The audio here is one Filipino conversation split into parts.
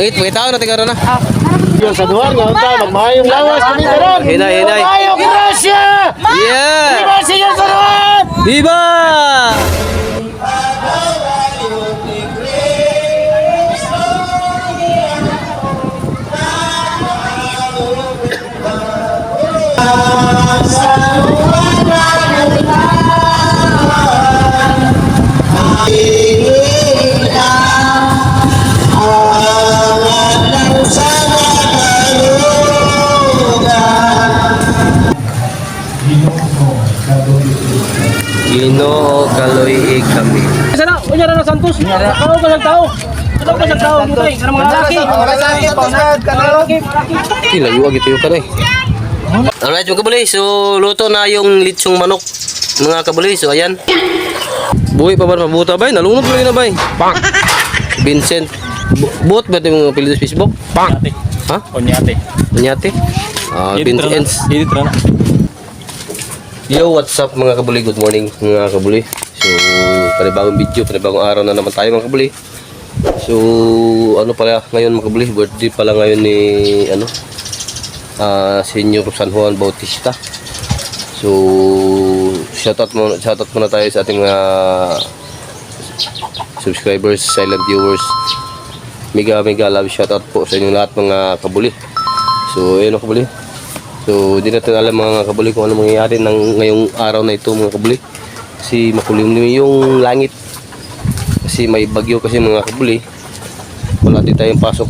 Wait, tao na tigaro na. Yung sa duwan, yung tao, magmahayong lawas kami karon. Hinay. Magmahayong grasya! Yeah! Viva siya sa duwan! Viva! Ginoo kaloy kami. Sana, unyara na Santos. Kau ka lang tao. Kau ka lang tao dito eh. Karang mga lalaki. Layo gitu yung kanay. Alright mga kabuli, so luto na yung litsong manok mga kabuli. So ayan. Buhay pa ba mabuta ba? Nalunod mo na ba? Vincent. Buot ba ito yung apelido sa Facebook? Ha? Onyate. Onyate? Vincent. Yo, what's up mga kabuli? Good morning mga kabuli. So, panibagong video, panibagong araw na naman tayo mga kabuli. So, ano pala ngayon mga kabuli? Birthday pala ngayon ni Senior San Juan Bautista. So, shoutout muna tayo sa ating subscribers, silent viewers. Mega love shoutout po sa inyong lahat mga kabuli. So, ayun mga kabuli. So, di natin alam mga kabuli kung ano mangyayari ng ngayong araw na ito mga kabuli. Kasi makulimlim yung langit. Kasi may bagyo kasi mga kabuli. Wala din tayong pasok.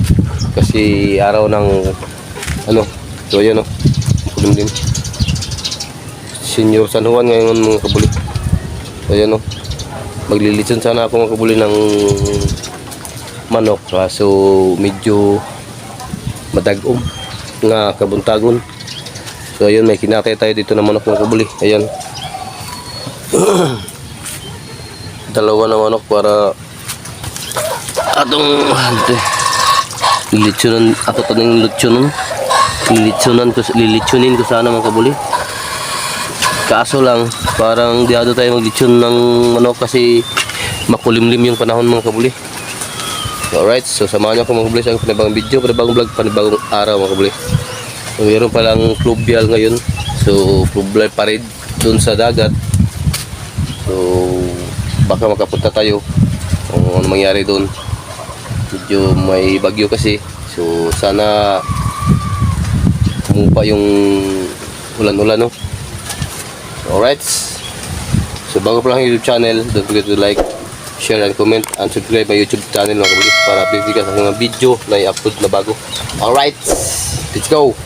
Kasi araw ng so ayan makulimlim. Senior San Juan ngayon mga kabuli. So ayan maglilitson sana ako mga kabuli ng manok. So medyo madagom nga kabuntagon. So ayun, may kinakay tayo dito na manok mga kabuli. Ayan. Dalawa na manok para atong lilitsunan ako tanong lilitsunin ko sana mga kabuli. Kaso lang parang diado tayo maglitsyon ng manok kasi makulimlim yung panahon mga kabuli. Alright, so samahan niyo ako mga kabuli sa panibagong video, panibagong vlog, panibagong araw mga kabuli. So, mayroon palang fluvial ngayon. So, fluvial parade doon sa dagat. So, baka makapunta tayo kung ano mangyari doon. Medyo may bagyo kasi. So, sana kumupa yung ulan-ulan, no? Alright. So, bago pa lang yung YouTube channel, don't forget to like, share, and comment, and subscribe my YouTube channel mga kabuli para update ka sa mga video na i-upload na bago. Alright. Let's go.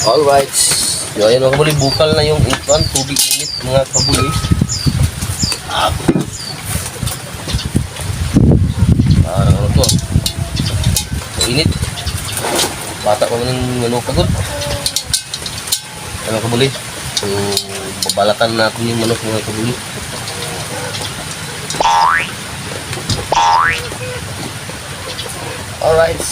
Alright. So, ayan mga kabuli, bukal na yung tubig init mga kabuli. Parang ano to? Init. Bata ko ng pagod. Mga kabuli. So, babalatan natin yung manok mga kabuli. Alright.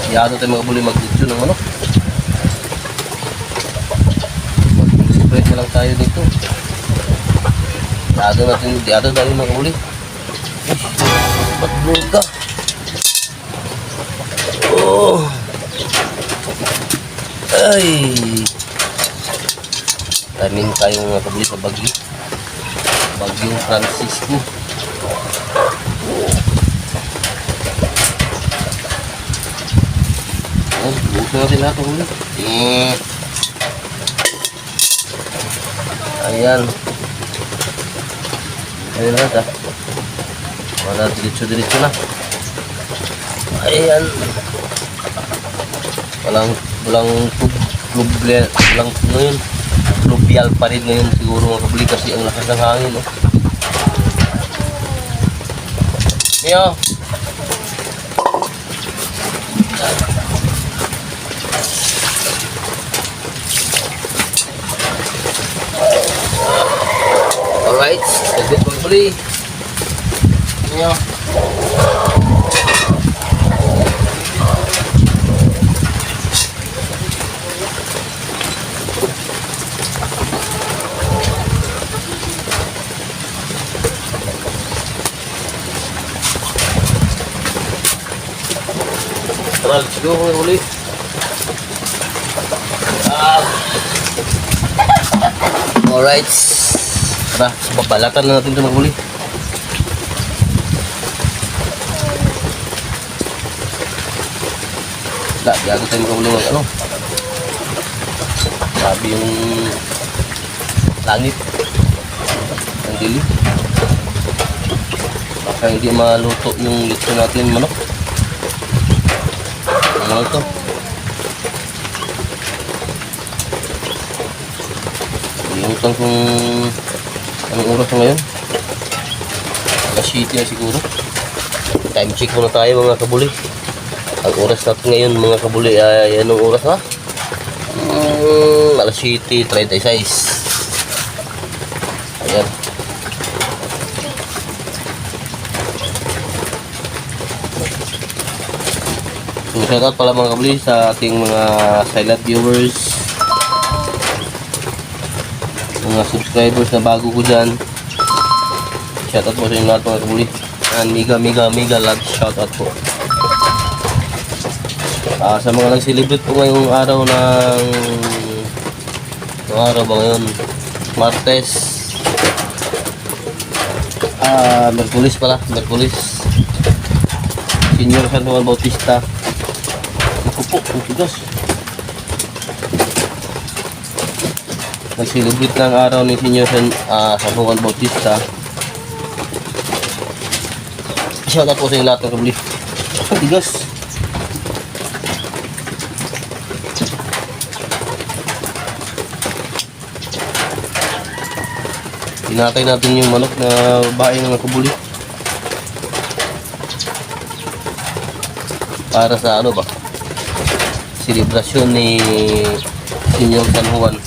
Yado tayo mga kabuli mag-video ng manok. Mag-separate na lang tayo dito. Yado tayo mga kabuli. Ba't buka? Oh. Ay. Daming tayong mga kabuli sa bagyo. Bagyong Francisco. Oh, buka natin lahat kabuli. Ayan. Ayan lahat Wala diretso na. Ayan. Walang fluvial pa rin ngayon siguro mga kabuli kasi ang lakas ng hangin Mio. Alright, saglit mga kabuli. Mio. Tara, let's go mga kabuli. Alright. Tara, babalatan na natin ito mga kabuli. Gago tayo mga kabuli mag ano. Sabi yung langit. Ang dilim. Baka hindi maluto yung lito natin manok. Ano ito? Limutan kung anong oras na ngayon. Alas 7 na siguro. Time check muna tayo mga kabuli. Ang oras natin ngayon mga kabuli ay anong oras ha? Alas 7:36. Ayan. So, shoutout pala mga kabuli sa ating mga silent viewers, mga subscribers na bago ko dyan. Shoutout po sa inyo lahat mga kabuli. And mega love shoutout po. Sa mga nag-celebrate po ngayong araw ng araw ba ngayon? Martes. Merkulis pala, Merkulis. Senior San Juan Bautista. Nakupo, ang tigas. Nag-celebrate ng araw ni Senior San Juan Bautista. Shoutout po sa inyo lahat ng kabuli. Ang tigas. Tinatay natin yung manok na bahay ng kabuli. Para sa ano ba? Selebrasyon ni Senior San Juan.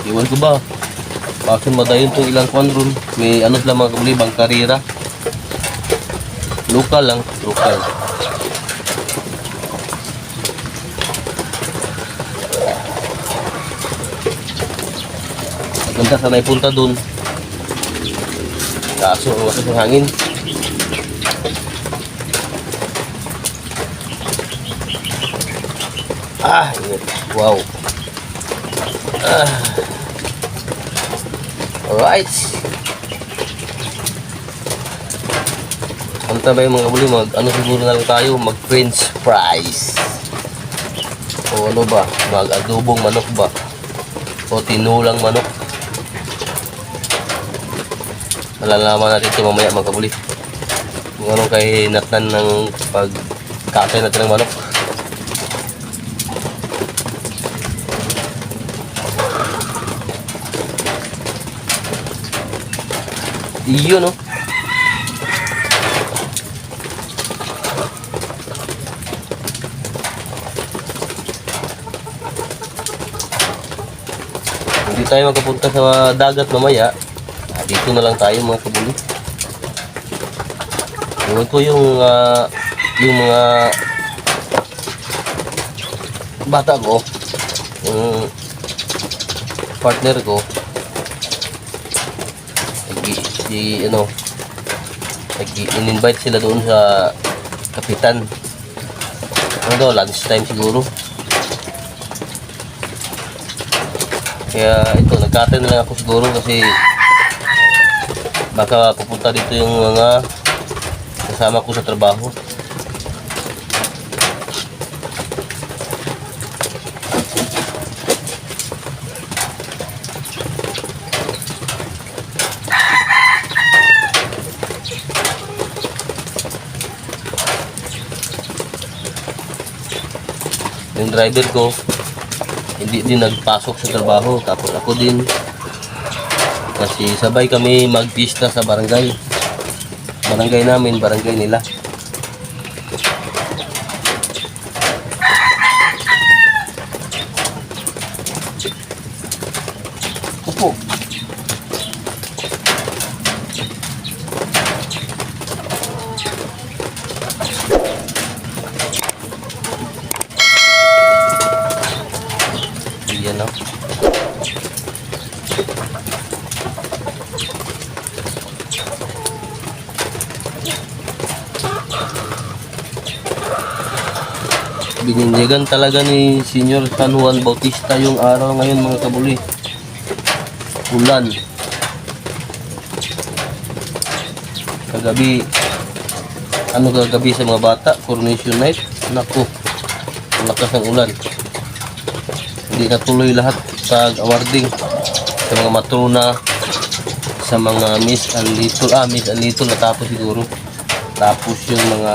Iwan ko ba? Bakit madayon itong ilang kwan ron? May ano sila mga kabuli, bangkarira. Lokal lang, lokal. Ganda sana ipunta dun. Kaso ang lakas ng hangin. Init. Wow. Alright. Punta ba yung mga kabuli? Ano siguro na lang tayo? Mag french fries. O ano ba? Mag adobong manok ba? O tinulang manok. Malalaman natin ito mamaya mga kabuli. Kung anong kahinatnan ng pagkakay natin ng manok. Iyo no. Hindi tayo magkapunta sa dagat mamaya. Dito na lang tayo mga kabuli. Iwan ko yung mga bata ko, yung partner ko, in-invite sila doon sa kapitan. Ano daw, lunch time siguro. Kaya ito, nagkatay na lang ako siguro kasi baka pupunta dito yung mga kasama ko sa trabaho. Yung driver ko hindi din nagpasok sa trabaho, tapos ako din. Kasi sabay kami magpista sa barangay. Barangay namin, barangay nila. Opo. Yan o. Binindigan talaga ni Senior San Juan Bautista yung araw ngayon mga kabuli. Ulan. Kagabi, ano kagabi sa mga bata? Coronation night. Naku, ang lakas ng ulan. Hindi natuloy lahat sa awarding sa mga matrona, sa mga Miss and Little. Miss and Little natapos siguro. Tapos yung mga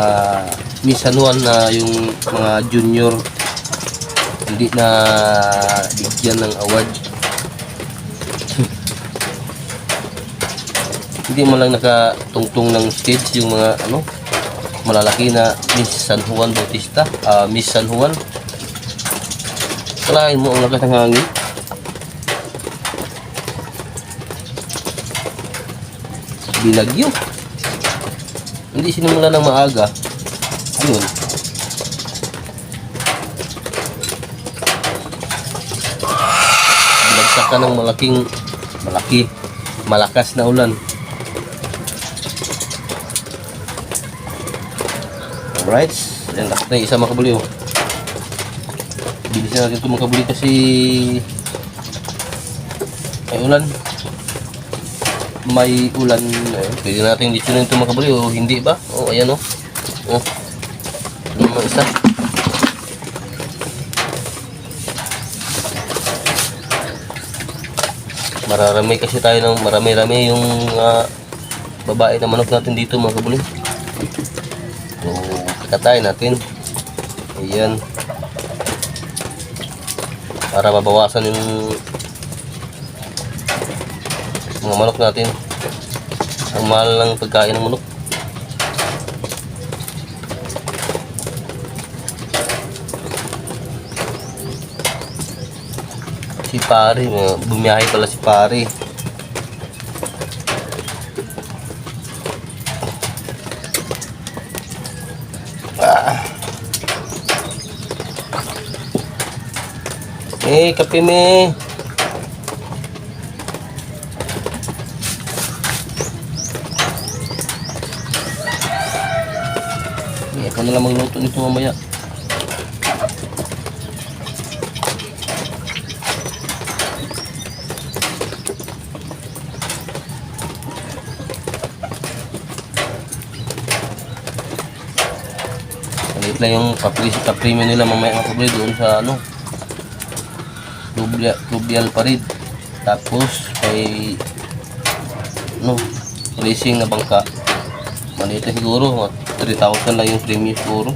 Miss San Juan na yung mga junior hindi na bigyan ng award. Hindi mo lang nakatungtong ng stage yung mga ano malalaki na Miss San Juan Bautista, Miss San Juan. Kalahin mo ang lakas ng hangin. Binagyo. Hindi sinimula ng maaga. Yun. Binagsak ka ng malakas na ulan. Alright. Yan, last na yung isa mga kabuli. Oh. Bilisan natin ito mga kabuli kasi may ulan. May ulan. Pwede natin dito na ito mga kabuli. O hindi ba? O ayan o. O. Ano naman isa? Mararami kasi tayo ng marami-rami yung babae na manok natin dito mga kabuli. So, kakatayin natin. Ayan. Para mabawasan yung mga manok natin. Ang mahal ng pagkain ng manok. Si pare, bumiyahe pala si pare. Kape me. Ikaw na lang magluto nito mamaya. Salit lang yung kapremyo nila mamaya mga doon sa ano Fluvial Parade. Tapos kay no racing na bangka manita siguro 3,000 lang yung premium siguro.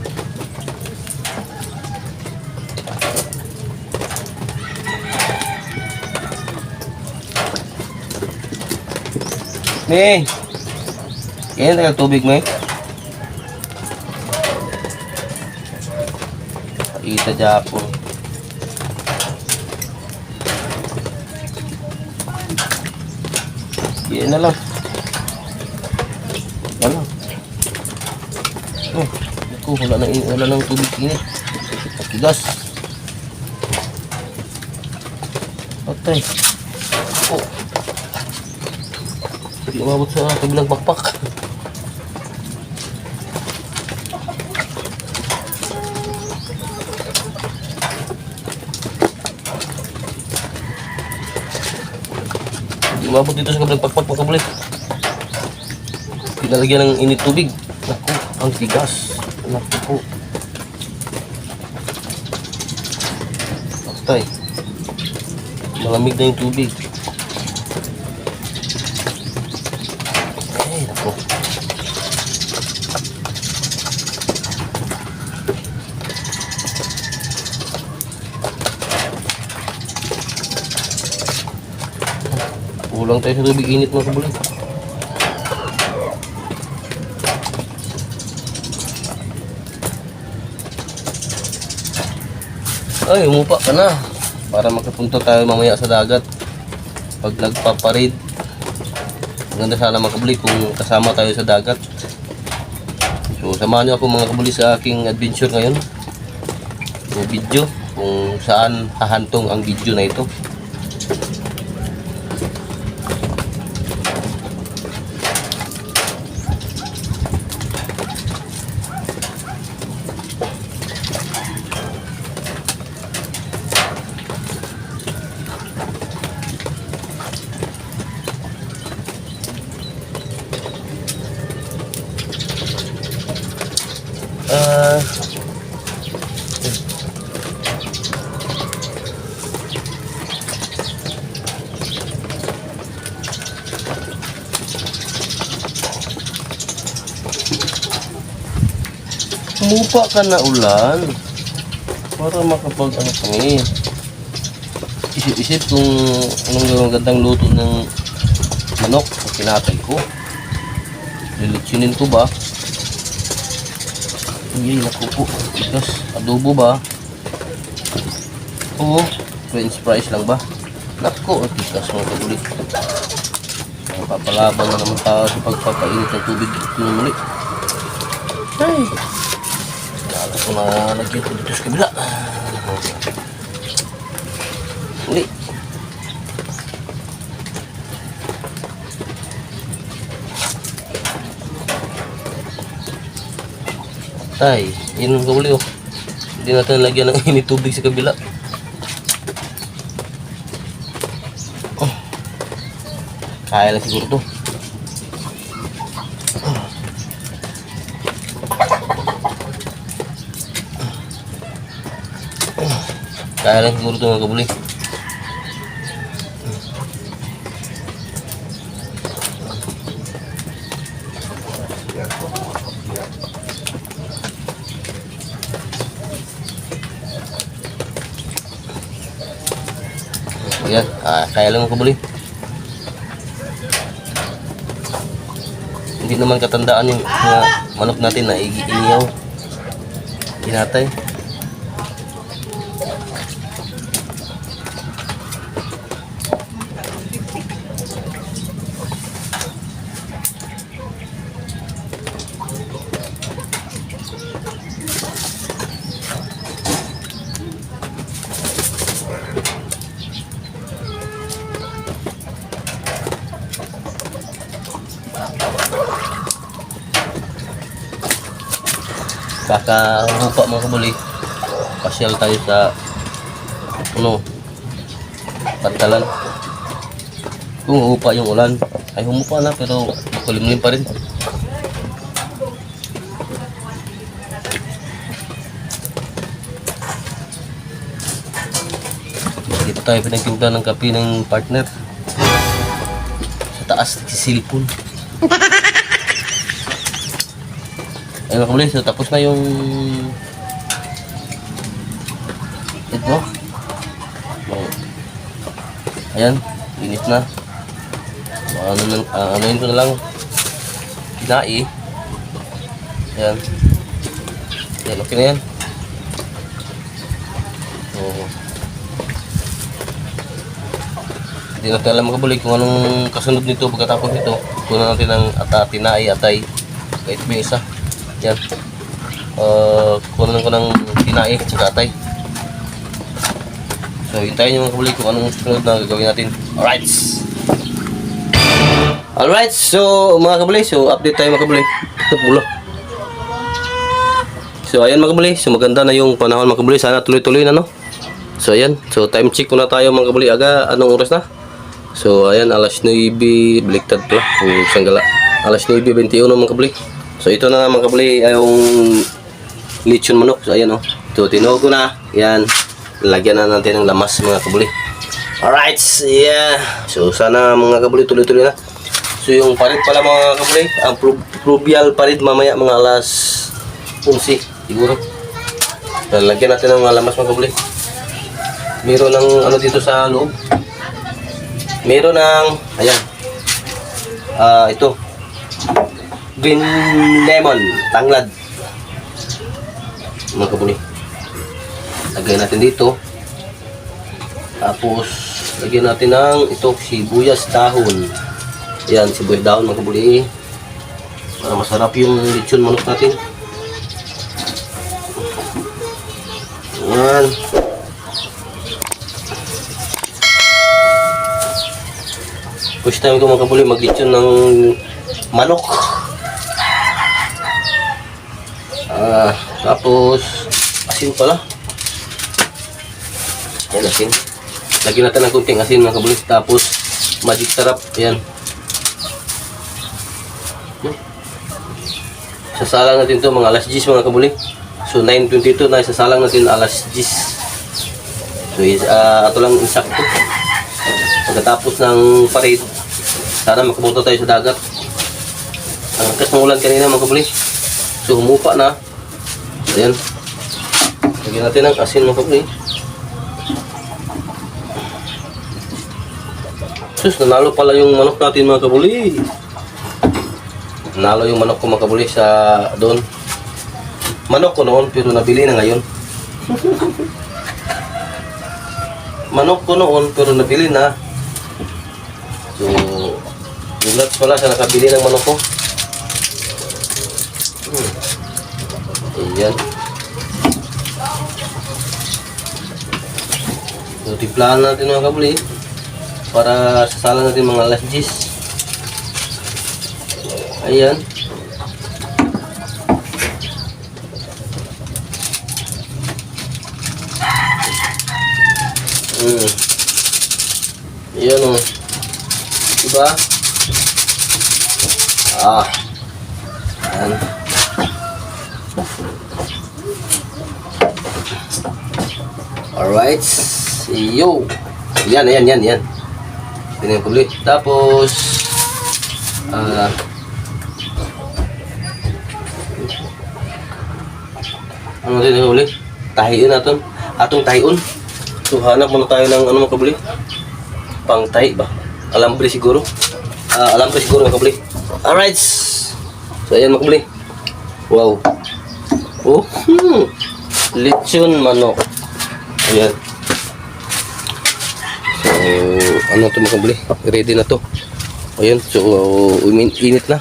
Yan tagal tubig may ita Japon. Yan na lang. Wala. Naku, wala nang tubig init. Tigas. Patay. Oh. Hindi umabot sa kabilang pakpak. Umabot dito sa kabilang pakpak mga kabuli. Pinalagyan ng init tubig. Naku, ang tigas. Naku po. Patay. Malamig na yung tubig. Ay, naku. Kulang tayo sa tubig init mga kabuli. Ay, umupa ka na para makapunta tayo mamaya sa dagat pag nagpaparade. Maganda sana mga kabuli kung kasama tayo sa dagat. So samahan niyo ako mga kabuli sa aking adventure ngayon, yung video kung saan hahantong ang video na ito. Umupa ka na ulan para makapag ano kami. Isip-isip kung anong magandang luto ng manok na kinatay ko. Lilitsinin ko ba? Hindi, naku po. Because adobo ba? Oo, french fries lang ba? Naku, tikas mga kabuli. Papalaban na naman tayo sa pagpapainit ng tubig ng muli. Ay! Kala ko na lagyan ko dito sa kabila. Muli. Ay, yun ang kabuli oh. Hindi natin lagyan ng init tubig sa kabila. Oh. Kaya lang siguro to. Kaya lang siguro ito mga kabuli. Ayan, kaya lang mga kabuli. Hindi naman katandaan yung mga manok natin na iniyaw. Kinatay. Kakahupa mga kabuli. Pasyal tayo sa pantalan. Kung hupa yung ulan ay humupa na pero makulimlim pa rin. Hindi pa tayo pinagtimpla ng kape ng partner. Sa taas nagsisilipon. Ayun mga kabuli, so tapos na yung ito. Ayan, init na. Anuin ko na lang kinai. Ayan. Ayan, okay na yan. So, hindi natin alam mga kabuli kung anong kasunod nito pagkatapos nito. Kunan natin ng tinai, atay. Kahit may isa. Yan. Kunan ko ng tinai at saka atay. So, hintayin nyo mga kabuli kung anong sunod na gagawin natin. Alright, so mga kabuli, so update tayo mga kabuli. So, ayan mga kabuli, so maganda na yung panahon mga kabuli. Sana tuloy-tuloy na, no? So, ayan. So, time check muna tayo mga kabuli. Aga, anong oras na? So, ayan, alas 9, baliktad pala. Kung isang gala. Alas 9:21 mga kabuli. So ito na mga kabuli ay yung lechon manok. So ayan oh. So tinuog ko na. Yan. Lagyan na natin ng lamas mga kabuli. Alright. Yeah. So sana mga kabuli tuloy-tuloy na. So yung parit pala mga kabuli. Ang pluvial parit mamaya mga alas 11 siguro. So, lagyan natin ng mga lamas mga kabuli. Meron ng ano dito sa loob. Meron ng ayan. Ito. Green lemon, tanglad. Mga kabuli. Lagyan natin dito. Tapos, lagyan natin ng ito, sibuyas dahon. Ayan, sibuyas dahon mga kabuli. Para masarap yung lechon manok natin. Ayan. First time ko mga kabuli mag-lechon ng manok. Tapos asin pala. Ayan, asin. Lagyan natin ng kunting asin mga kabuli. Tapos magic sarap. Ayan. sasalang natin to mga alas 10 mga kabuli. So 9:22 na isasalang natin alas 10. So ato lang insakto. Pagkatapos ng parade, sana makapunta tayo sa dagat. Ang lakas ng ulan kanina mga kabuli. So humupa na. Ayan. Lagyan natin ng asin mga kabuli. Sus, nanalo pala yung manok natin mga kabuli. Nanalo yung manok ko mga kabuli sa doon. Manok ko noon pero nabili na ngayon. Manok ko noon pero nabili na. So, congrats pala sa nakabili ng manok ko. Ayan. So, timplahan natin mga kabuli para sasalang natin mga alas 10. Ayan. Ayan o. Diba? Ayan. Alright. Yo. Yan. Yan yung kubli. Tapos ano din yung kubli? Tahiin natin. Atong tahiun. So hanap muna tayo ng ano mga kabuli? Pang tahi ba? Alambre siguro. Alambre siguro mga kabuli. Alright. So ayan mga kabuli. Wow. Oh. Lechon manok. Ayan. So ano to mga kabuli? Ready na to. Ayan. So init na.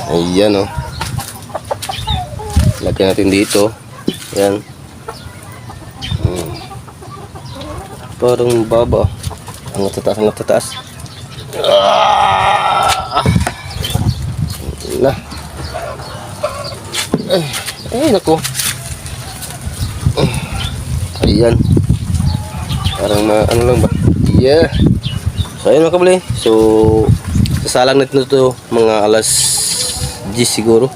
Ayan oh. Lagyan natin dito. Ayan. Parang baba. Ang tataas. Na. Ay, naku. Ayan. Parang ano lang ba? Yeah. So, ayun mga kabuli. So, sasalang natin ito mga alas 10 siguro.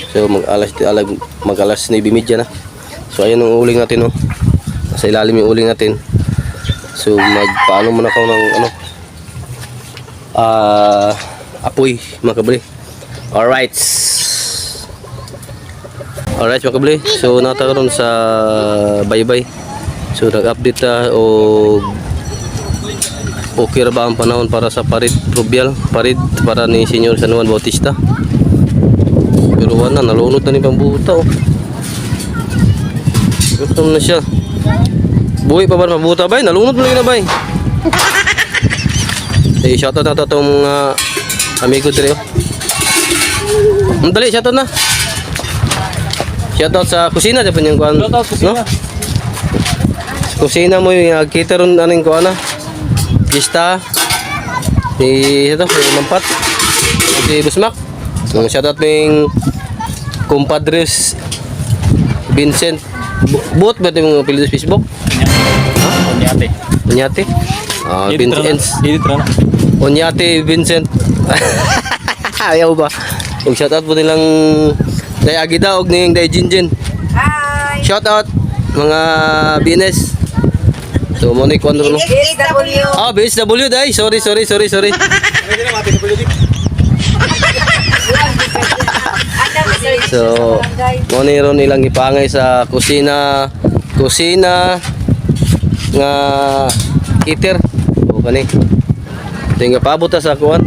So, mag-alas 9:30 na. So, ayun ang uling natin, no. Sa ilalim yung uling natin. So magpaano muna ako ng ano apoy mga kabli. Alright mga kabli. So natakaroon sa baybay. So nag-update ta o okay ra ba ang panahon para sa parid para ni Senyor San Juan Bautista. Pero wala, nalunod na ni pambuta oh. Gusto na siya. Buhay pa ba mabuta bay? Nalunod mo na bay. Shoutout na ito itong mga amigo dito. Dali, shoutout na. Shoutout sa kusina. Dapat yung kuhan. Shoutout kusina. No? Kusina mo yung kita ron anong kuhan na. Gista. Ito, yung Mampat. Si Busmak. Shoutout mo yung Compadres Vincent. Bot ba ito yung apelido sa Facebook? Onyate. Vincent. Onyate Vincent. Ayaw ba? Yung shoutout po nilang Day Agida og ning Day Jinjin. Hi! Shoutout mga BNS. So mo ni kon no. BSW! BSW day. Sorry. So mo ni ron ilang ipangay sa kusina nga heater o kani tinga paabot sa kuan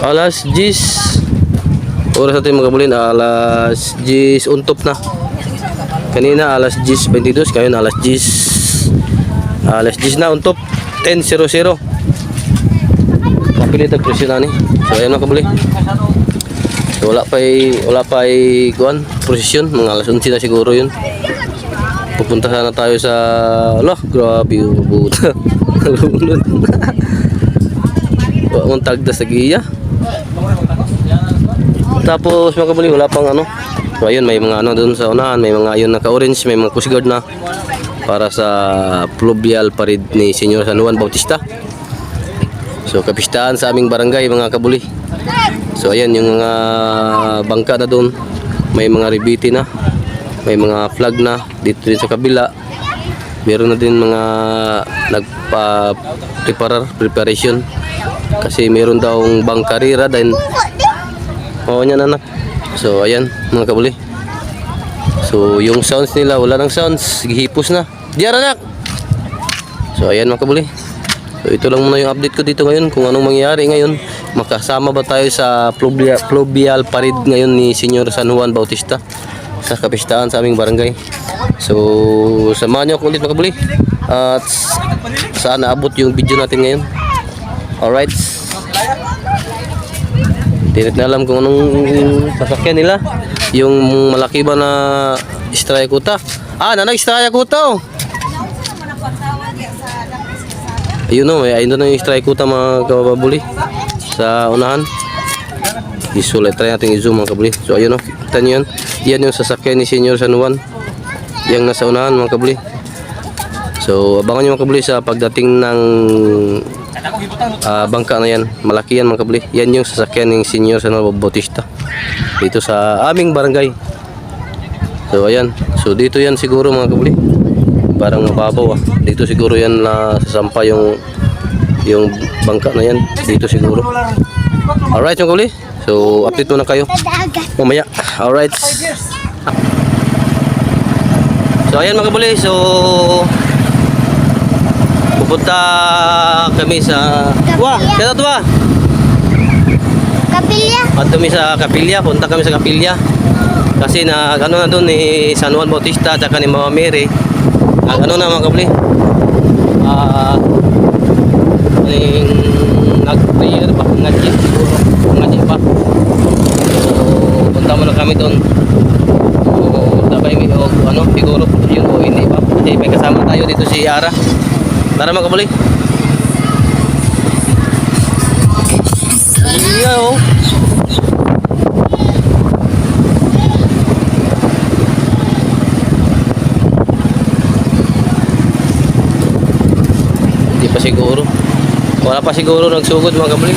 alas 10 oras natin magabulin alas 10 untop na kanina alas 10:22 ngayon alas 10 na untop 10:00 kapilit ang presyo na ni so ayan mga kabuli so wala pa kuan prosesyon mga alas 11 na siguro yun. Pupunta sana tayo sa grabe yung buta. Nalunod. Ang tagda sa giya. Tapos mga kabuli wala pang ano. So ayun may mga ano doon sa unahan, may mga ayun naka-orange, may mga Coast Guard na para sa pluvial parade ni Senyor San Juan Bautista. So kapistahan sa aming barangay mga kabuli. So ayan yung mga bangka na doon. May mga ribiti na. May mga flag na dito din sa kabila. Meron na din mga preparation kasi meron daw bangkarira din. Oo niyan anak. So ayan mga kabuli. So yung sounds nila wala nang sounds, gihipos na. Diyan anak. So ayan mga kabuli. So ito lang muna yung update ko dito ngayon kung anong mangyayari ngayon. Makasama ba tayo sa fluvial parade ngayon ni Senyor San Juan Bautista sa kapistahan sa aming barangay. So samahan niyo ako ulit mga kabuli. At saan naabot yung video natin ngayon. Alright. Tinit na alam kung anong sasakyan nila. Yung malaki ba na Estrella Kuta. Ah, nanay Estrella Kuta oh. Ayun o, ayun na yung Estrella Kuta mga kababuli. Sa unahan. Isulit, try natin i-zoom mga kabuli. So ayun o, kita nyo yan. Yan yung sasakyan ni Senyor San Juan. Yang nasa unahan mga kabuli. So abangan nyo mga kabuli sa pagdating ng bangka na yan. Malaki yan mga kabuli. Yan yung sasakyan ng Senyor San Juan Bautista dito sa aming barangay. So ayan. So dito yan siguro mga kabuli. Parang mababaw ah. Dito siguro yan na sasampa yung bangka na yan. Dito siguro. Alright mga kabuli. So update muna kayo mamaya. Alright. So ayan mga kabuli. So pupunta kami sa kaya tuwa Kapilya. at kami sa Kapilya. Punta kami sa Kapilya kasi na ano na doon ni San Juan Bautista at ni Mama Mary. Ano na mga kabuli, nag-prayer pa, ngaji siguro, ngaji pa. So punta muna kami doon. So sabay may ano siguro yun o hindi pa kasi may kasama tayo dito si Ara. Tara mga kabuli. Iya oh. Hindi pa siguro. Wala pa siguro nagsugod mga kabuli.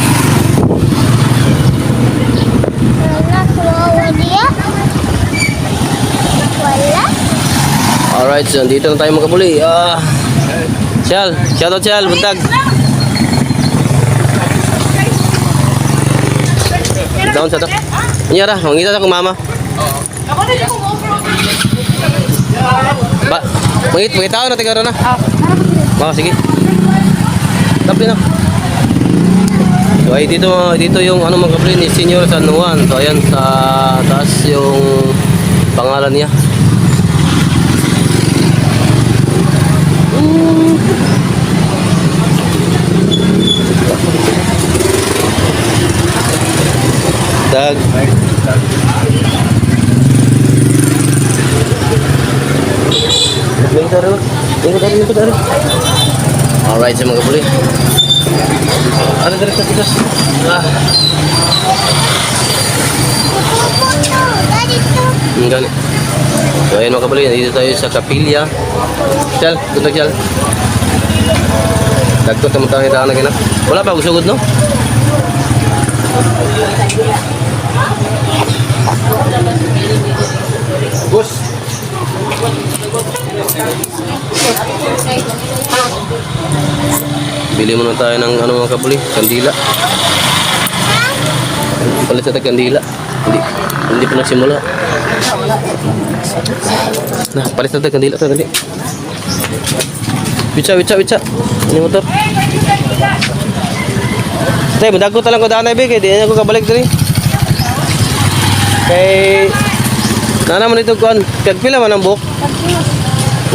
Wala, kuwawa dia. Wala. Alright, so dito na tayo mga kabuli. Sial, shoutout Sial, buntag. Down sa to. Anyara, mangita sa kong mama. Ba, mangita na tigaro na. Sige. Tapi na. So ay dito yung ano mga kabuli ni Senyor San Juan. So ayan sa taas yung pangalan niya. Dag. Alright sa mga kabuli. Ano direct sa tigas? Ganit. So ayan mga kabuli, dito tayo sa Kapilya. Siyal, tuntag siyal. Dagtot na mutang hitaan na gina. Wala pa, sugod no? Bus. Bili muna tayo ng ano mga kabuli, kandila. Palit natin kandila. Hindi pa nagsimula. Nah, palit natin kandila to tadi. Witsa. Ini motor. Tay, madago talang ko daan ay kay di na ko kabalik diri. Kay nana man ito kuan, pila man ang buhok.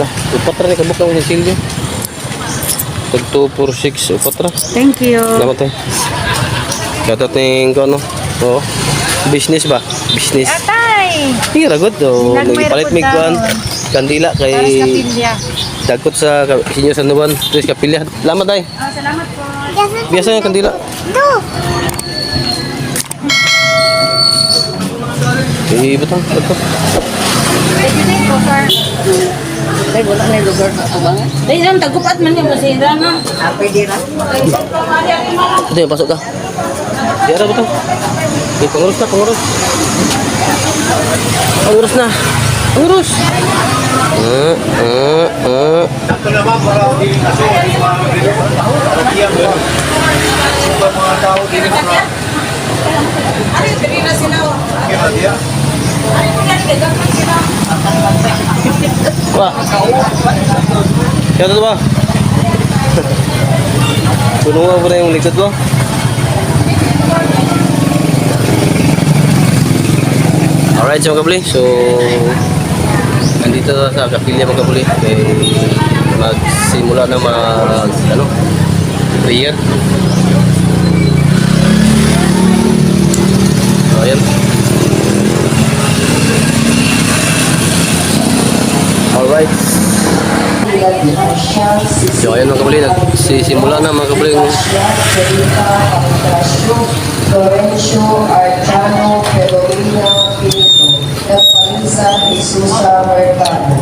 Lah, upat ra ni kabuk ng Silvio. Tag 246 upat ra. Thank you. Salamat tay. Kata ting ko no. Oh. Business ba? Business. Atay! Tira gud do. Nagmayroon Palit mig daw. kuan. Kandila Para sa kay kapilya. dagkot sa Senyor San Juan, tres Kapilya. Salamat tay. Salamat po. Biasa yung kandila. Betang, betul. Thank you din po, sir. Ay, wala na yung lugar na ako ba? Dahil lang, tagupat man yung masira na. Ah, pwede na. Ito yung pasok ka. Di ara ba ito? Okay, pangurus na, pangurus. Pangurus na. Pangurus. Ito naman para hindi kasi mga tao din sa kaya Wah. Kaya ito ba? Tulungan ko na yung likod mo. Alright mga kabuli, so nandito sa kapilya mga kabuli, magsimula na prayer. So ayan. Alright. So ayan mga kabuli, nagsisimula na mga kabuli yung Lorenzo Arcano Perolina Pinto, Nagpalisa Isusa Mercado.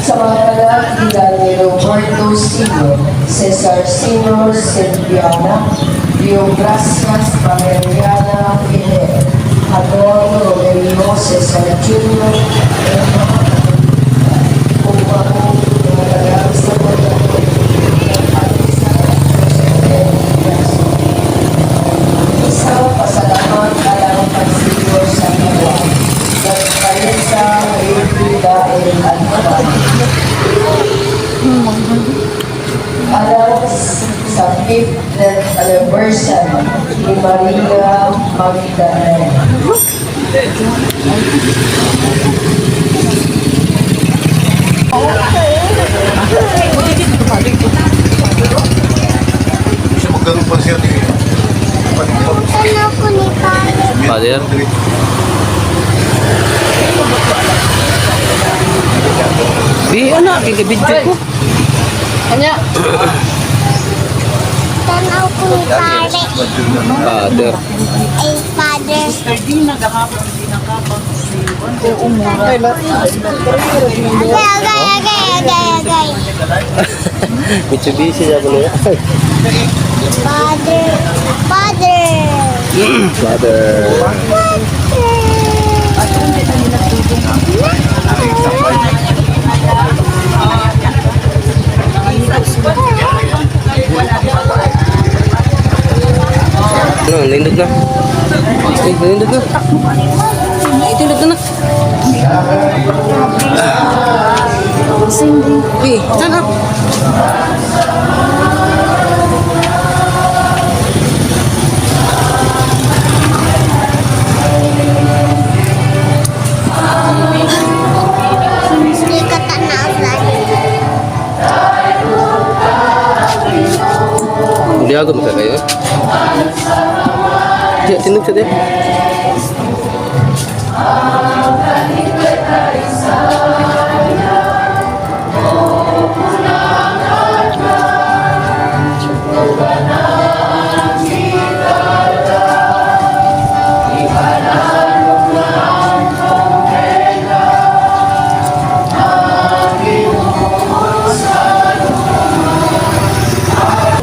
Sa mga palakilan ni Roberto Sino, Cesar Sino Silviana, Biogracias Pameliana Pinero, Adorno Rogelio Cesar Jr., isang pasalamat alang pagsiguro sa mga nagpalisa ngayon dahil alpha. Alang sa 5th anniversary ni Maria Magdalena. gusto magkaroon pa siya din. Ano ko ni Pare? Father. Di anak, kikabidyo ko. Tanaw ko ni Pare. Father. Ay, Father. Agay. Mitsubishi siya ko niya. Father. Father. Ano, nindot na. Nindot na. Nindot na. Eh, sana. Hindi ka tanaw lagi. Hindi ako magkakayo. Di, tinug siya din.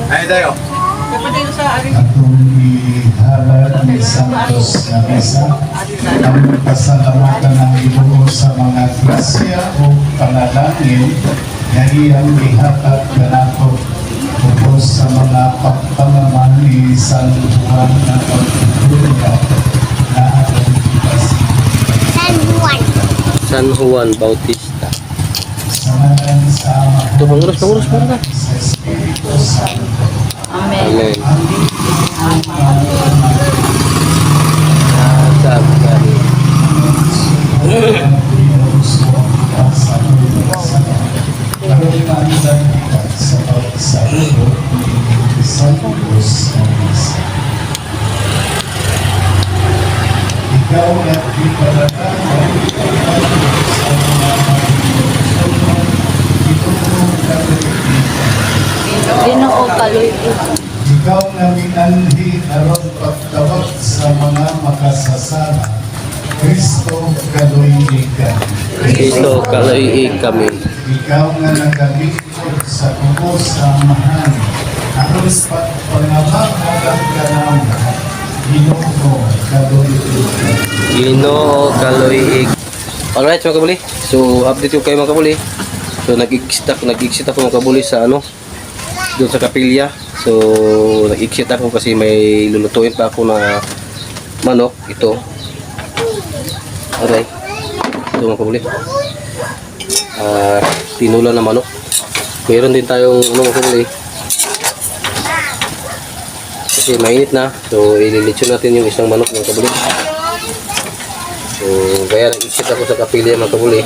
Ay tayo. Atong ihalad ni Santos na mesa ang pasalamatan ng Ginoo sa mga grasya o panalangin na iyang ihatag kanato tungkol sa mga pagpamaman ni San Juan na pagtutulunga na atong ipasigaw. San Juan. San Juan Bautista. Sa ngalan sa Ama, Ito, pangurus na. sa Espiritu Santo. Amen. Ikaw at ipalatawa sa mga Ikaw na minanhi aron pagtawag sa mga makasasala Kristo kaloy ka. Kristo kaloy kami. Ikaw nga nagalingkod sa tubos sa amahan. Ako'y pangabagagan ka ng Ginoo kaloy ka. Ginoo kaloy. Alright mga kabuli. So update ko kayo mga kabuli. So nag-exit ako mga kabuli sa ano doon sa kapilya. So nag-exit ako kasi may lulutuin pa ako na manok ito. Alright. Ito mga kabuli. Tinula na manok. Meron din tayong ano mga kabuli. Kasi mainit na. So ililitsyon natin yung isang manok mga kabuli. So kaya nag-exit ako sa kapilya mga kabuli.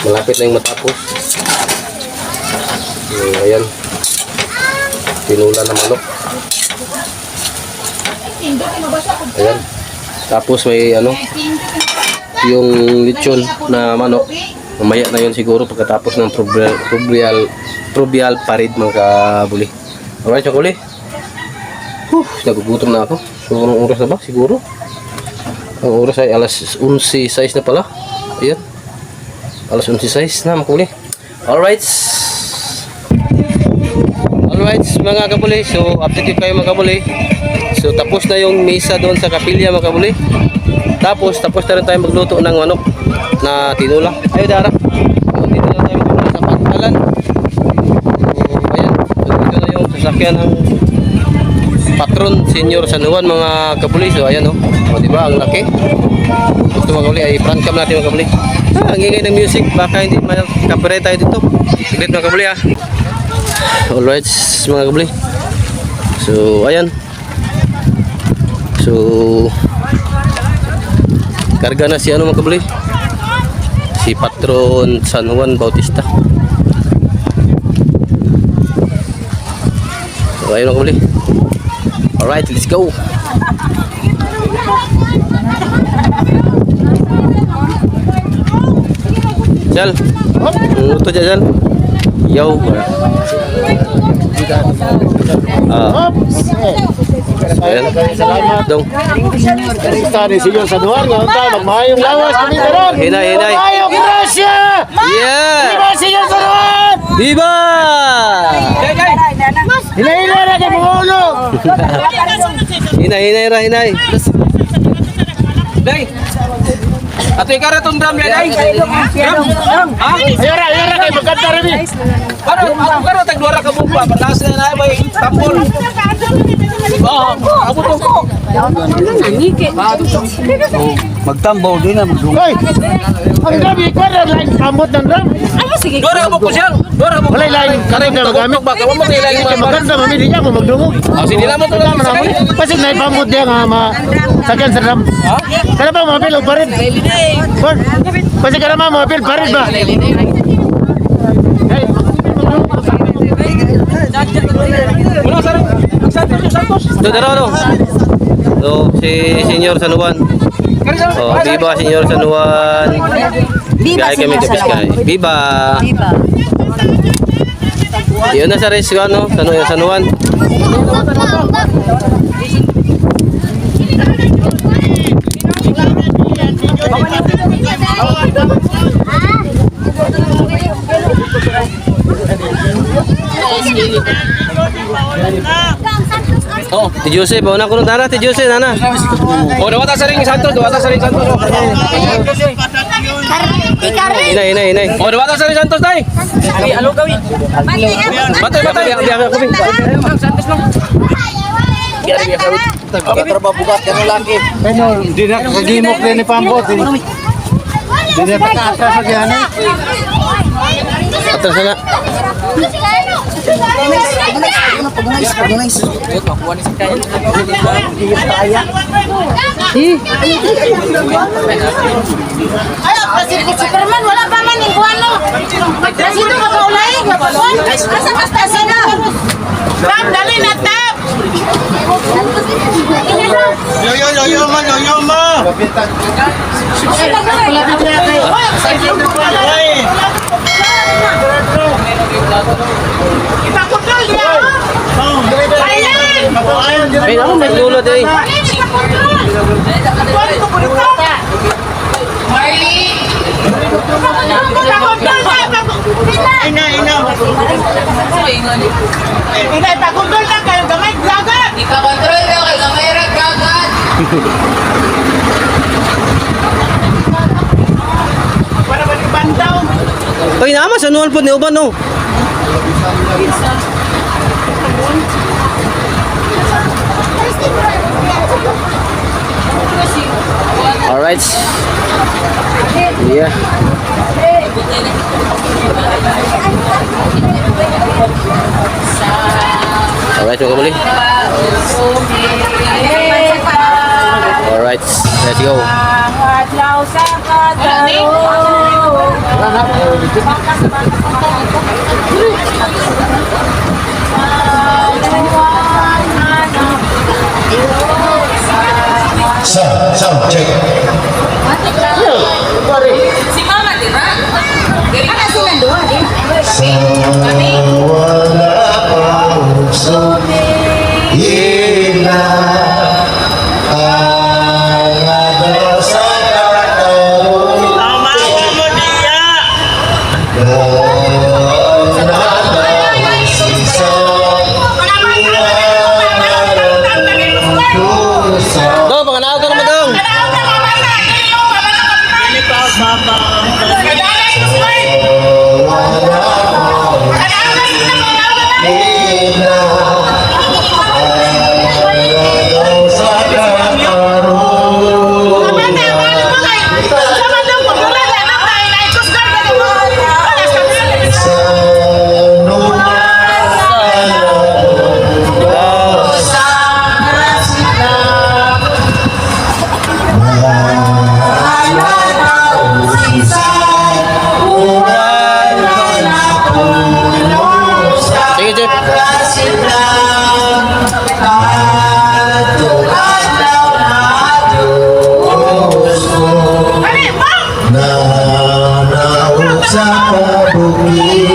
Malapit na yung matapos. So ayan. Tinula na manok. Ayan. Tapos may ano yung lechon na manok. Mamaya na yun siguro pagkatapos ng provial parid mga kabuli. Alright mga kabuli. Nagugutom na ako. So anong oras na ba? Siguro ang oras ay alas 11:06 na pala. Ayan. Alas 11:06 na mga kabuli. Alright. Alright mga kabuli. So update kayo mga kabuli. So tapos na yung misa doon sa kapilya mga kabuli. Tapos na rin tayo magluto ng manok na tinula. Ayo Dara. So, dito na tayo magluto sa pagkalan. So ayan. So, dito na yung sasakyan ng patron Senior San Juan mga kabuli. So ayan o. O diba ang laki. Gusto mga kabuli ay front cam natin mga kabuli. Ang ingay ng music. Baka hindi makapire tayo dito. Siglit mga kabuli ha. Alright mga kabuli. So ayan. So karga na si ano mga kabuli, si Patron San Juan Bautista. So ayun mga kabuli. Alright, let's go. Jal, luto dyan Jal. Yo. Ayan. Dong. Sa ni Senyor San Juan nga unta magmayong lawas kami karon. Hinay. Mayong grasya. Yeah. Viva Senyor San Juan! Viva! Hinay-hinay ra kay mga ulo. Hinay. Day. Ato ikara tong drum day. Drum. Ha? Ayora kay magkanta rin. Karo tag duara ka bumpa, pataas na na bay tapol. Abo to. Magtambaw din na magdung. Hoy. Ang gabi ko na line pamot ng drum. Duara ka po siya. Duara ka po. Wala line karon na magamit. Baka mo mag-ilalim Kay maganda mamili niya ko magdungog. Sige na mo to lang sa kanya. Kasi na pamot dia nga sakyan sa drum. Kana ba mabil og parid? Kasi kana ba mabil parid ba? Wala sa Santos. Ito daro no. So si Senior San Juan. Oh, viva Senior San Juan. Biyahe kami ke Piskay. Viva. Yun na sa race ko no, San Juan. Oh, Ti Jose, bawa na ko nung Nana, Ti Jose, Nana. Oh, dawata sa ring Santos. Inay. Oh, dawata sa ring Santos tay. Alo gawin. Batay. Biyak ako, Bi. Di na kagimok din ni pambot. Di na pagkasa sa gihani. Atras na. Superman, wala pa man yung buwano. Nasito ka pa ulay? Asa basta na? Tap, dali na tap! Yo ma. Ipakutol niya! Ay, ako, may lulod eh. Ipakutol! Ina, pagundol na kayo, gamay dagat. Ipakontrol daw kay kamera kagat. Para ba ni bandaw? Ay, naman, sa nuwan po ni Uban, no? Alright. Yeah. Alright, mga kabuli. Alright, let's go. Adlaw sa kataro. Sound check. Si Mama, di ba? Ano sila doon? Sa wala pang ina ang sa katarong Dong, panganawag ka naman dong. Sige, Jeff. Nanawag sa kabukira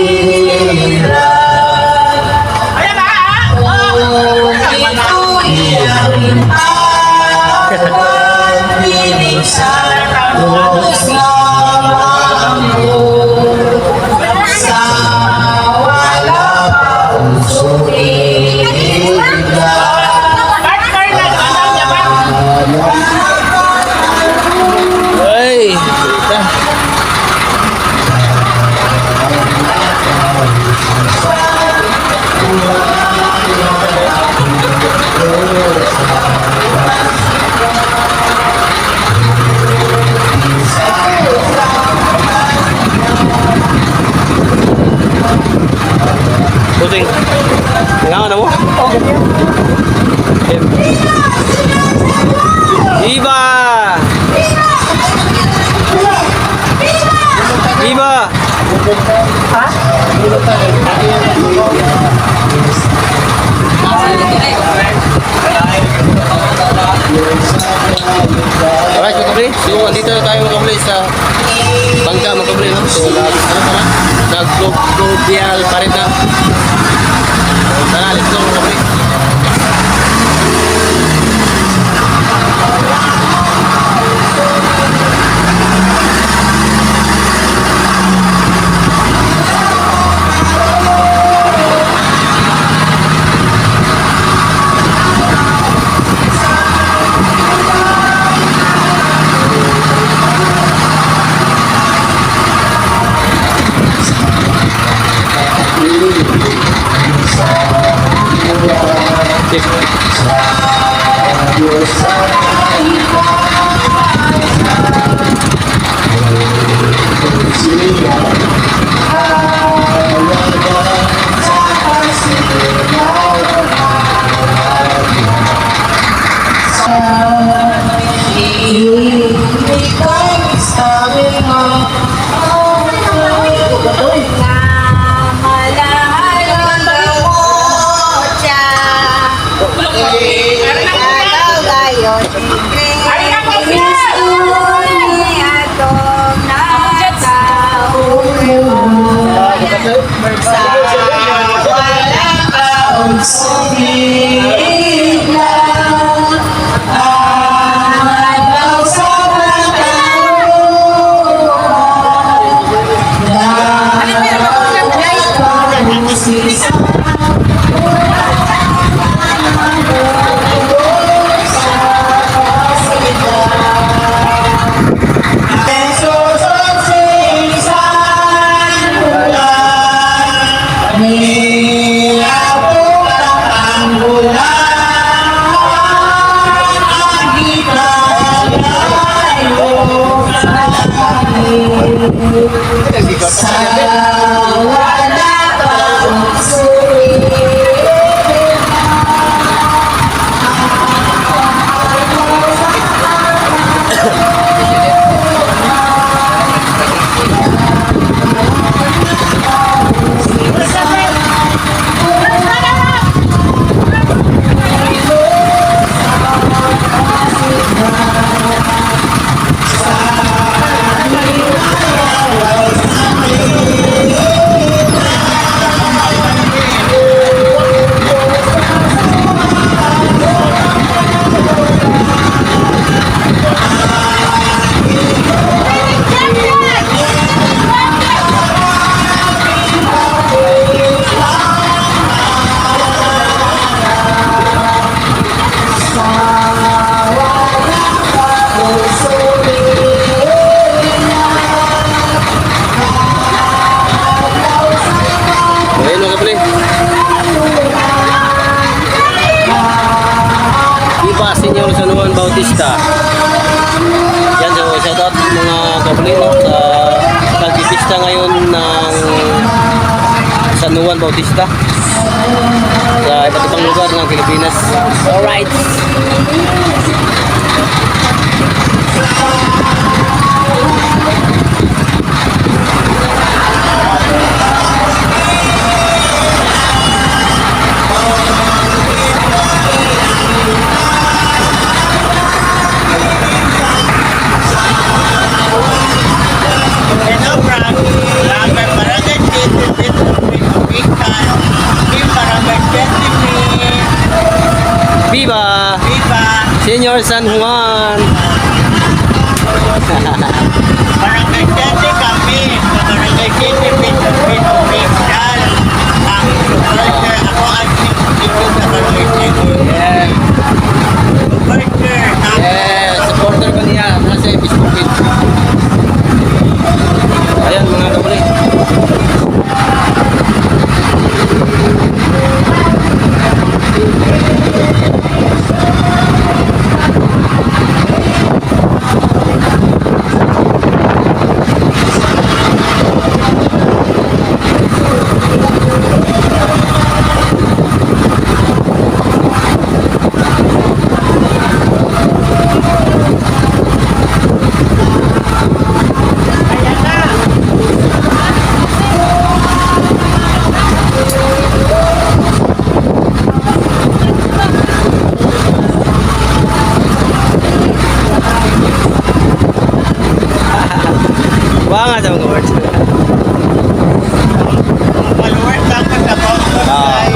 Ay. Pusing. Ngawan na mo? Iba! Iba! Alright, mga kabli. So, andito na tayo mga kabli sa bangka mga kabli, no? So, nag-globial pa rin na. So, tara, let's go mga kabli. Bautista. Yan, so shoutout mga kabuli no, sa pagpipista ngayon ng San Juan Bautista sa iba't ibang lugar ng Pilipinas. Alright. Viva! Senior San Juan! Barangay City kami, sa Barangay City, Pinto-Pintal. Ang supporter, ako ay dito sa Barangay City. Yeah. Supporter, Yeah, supporter ko niya. Nasa Facebook page. Ayan mga kabuli. Wah nga sa mga words. followers lang sa Barangay.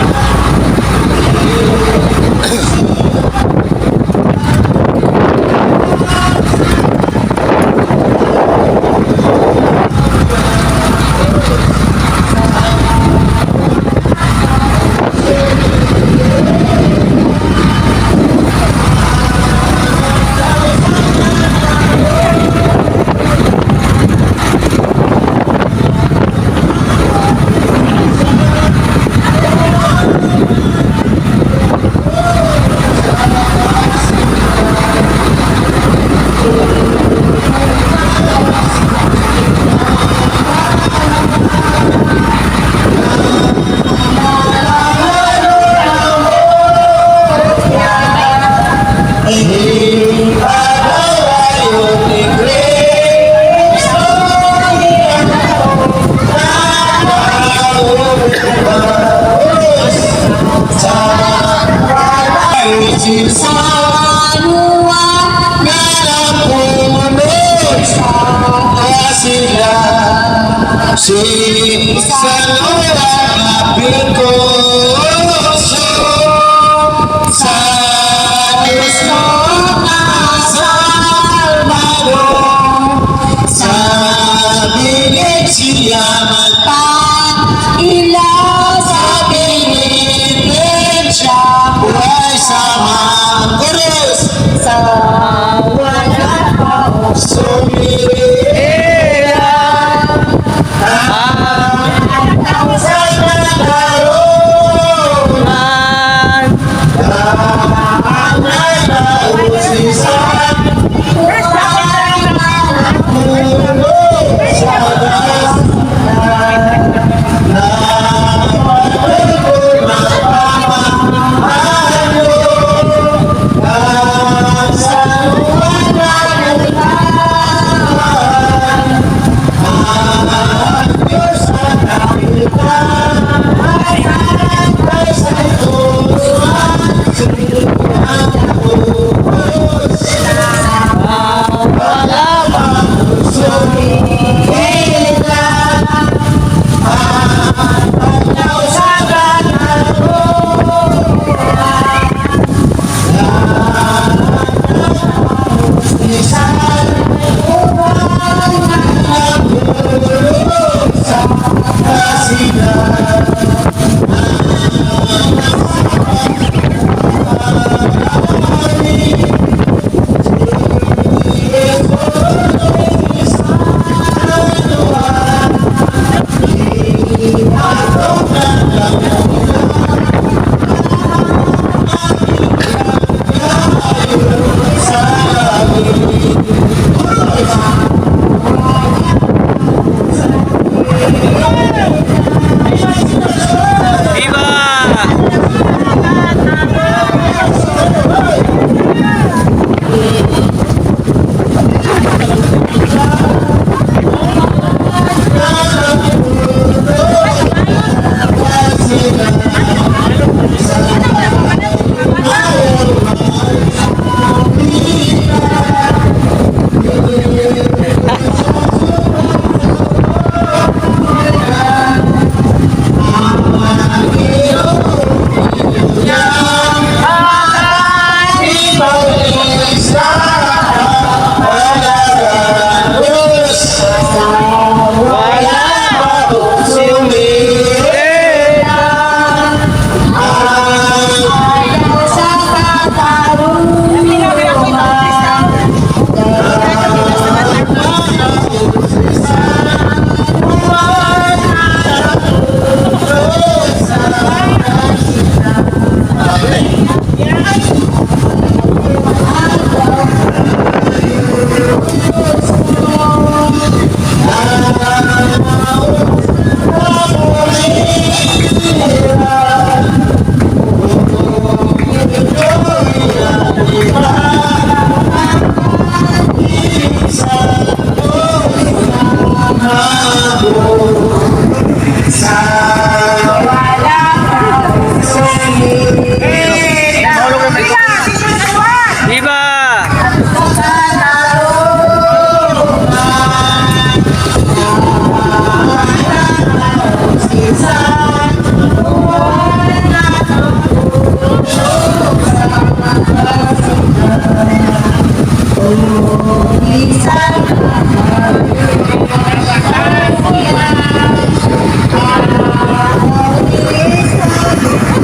Si Salvador Picoso sa Salvador sa bingit siya ilaw sa bingit siya buhay sa mga kurus sa walang pausumira.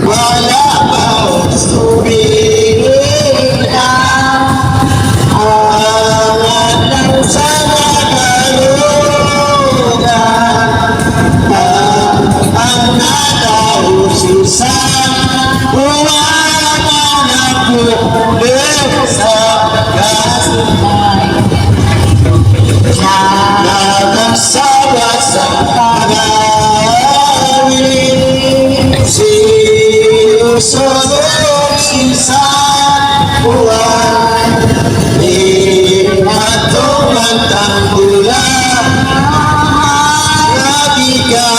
Wala bang sumingin na angat ng sana kalungan ang nakausisang buwan na pulis sa kasimay nagsawa sa pag-awin sinusunod isang buwan di matungantang bulan lagi ka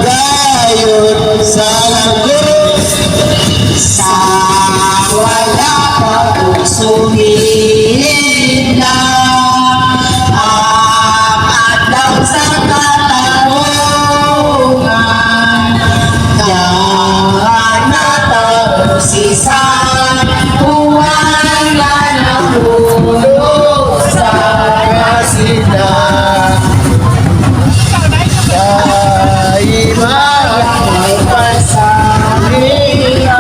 gayon sa langit sa wala pa sumilin na apat lang sa katarungan kaya natapos isang buwan na nahulog sa kasina kailangan may pasahin